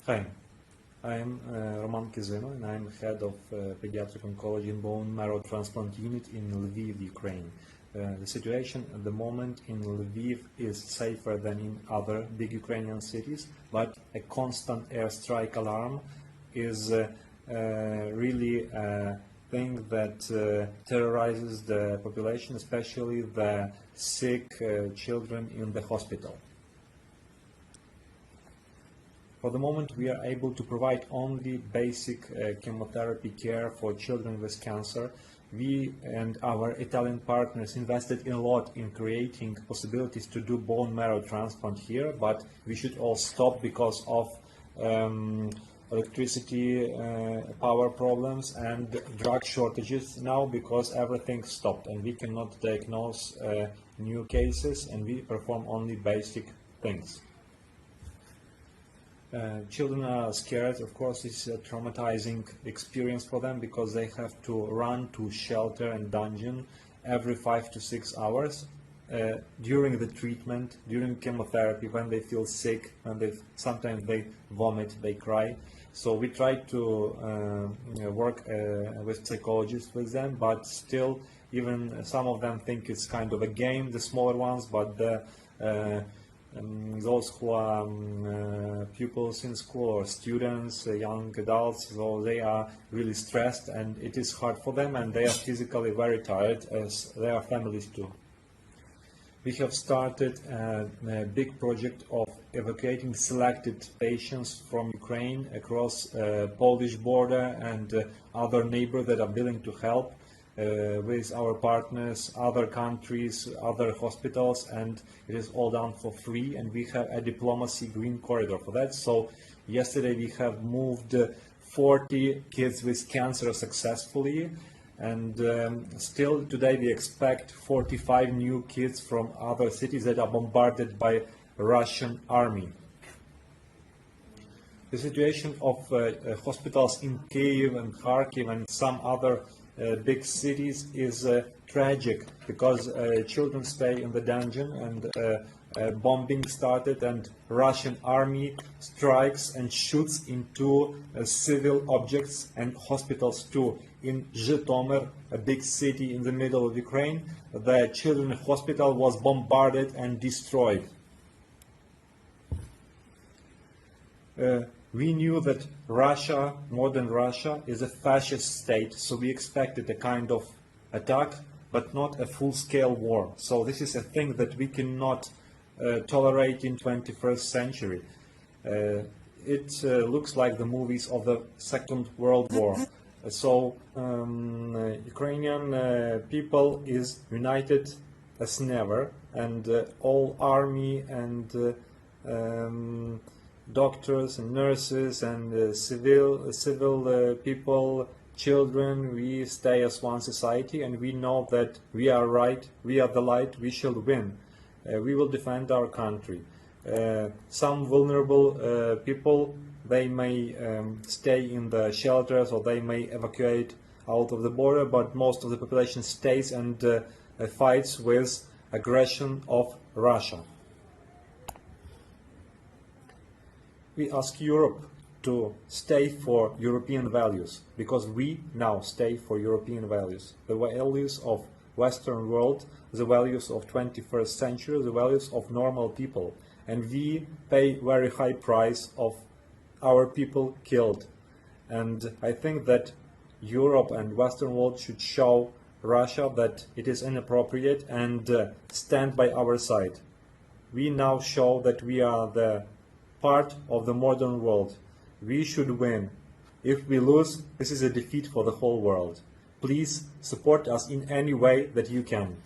Hi, I'm Roman Kizino and I'm head of pediatric oncology and bone marrow transplant unit in Lviv, Ukraine. The situation at the moment in Lviv is safer than in other big Ukrainian cities, but a constant airstrike alarm is really a thing that terrorizes the population, especially the sick children in the hospital. For the moment, we are able to provide only basic chemotherapy care for children with cancer. We and our Italian partners invested a lot in creating possibilities to do bone marrow transplant here, but we should all stop because of electricity power problems and drug shortages now, because everything stopped and we cannot diagnose new cases and we perform only basic things. Children are scared. Of course, it's a traumatizing experience for them because they have to run to shelter and dungeon every 5 to 6 hours during the treatment, during chemotherapy, when they feel sick, when sometimes they vomit, they cry. So we try to work with psychologists with them, but still, even some of them think it's kind of a game, the smaller ones, but those who are pupils in school or students, young adults, so they are really stressed and it is hard for them and they are physically very tired, as their families too. We have started a big project of evacuating selected patients from Ukraine across Polish border and other neighbors that are willing to help. With our partners, other countries, other hospitals, and it is all done for free, and we have a diplomacy green corridor for that. So yesterday we have moved 40 kids with cancer successfully, and still today we expect 45 new kids from other cities that are bombarded by Russian army. The situation of hospitals in Kyiv and Kharkiv and some other big cities is tragic because children stay in the dungeon and bombing started and Russian army strikes and shoots into civil objects and hospitals too. In Zhytomyr, a big city in the middle of Ukraine, the children's hospital was bombarded and destroyed. We knew that Russia, modern Russia, is a fascist state, so we expected a kind of attack, but not a full-scale war. So this is a thing that we cannot tolerate in 21st century. It looks like the movies of the Second World War. So Ukrainian people is united as never, and all army and doctors and nurses and civil people, children, we stay as one society and we know that we are right, we are the light, we shall win. We will defend our country. Some vulnerable people, they may stay in the shelters or they may evacuate out of the border, but most of the population stays and fights with aggression of Russia. We ask Europe to stay for European values, because we now stay for European values, the values of Western world, the values of 21st century, the values of normal people, and we pay very high price of our people killed. And I think that Europe and Western world should show Russia that it is inappropriate and stand by our side. We now show that we are the part of the modern world. We should win. If we lose, this is a defeat for the whole world. Please support us in any way that you can.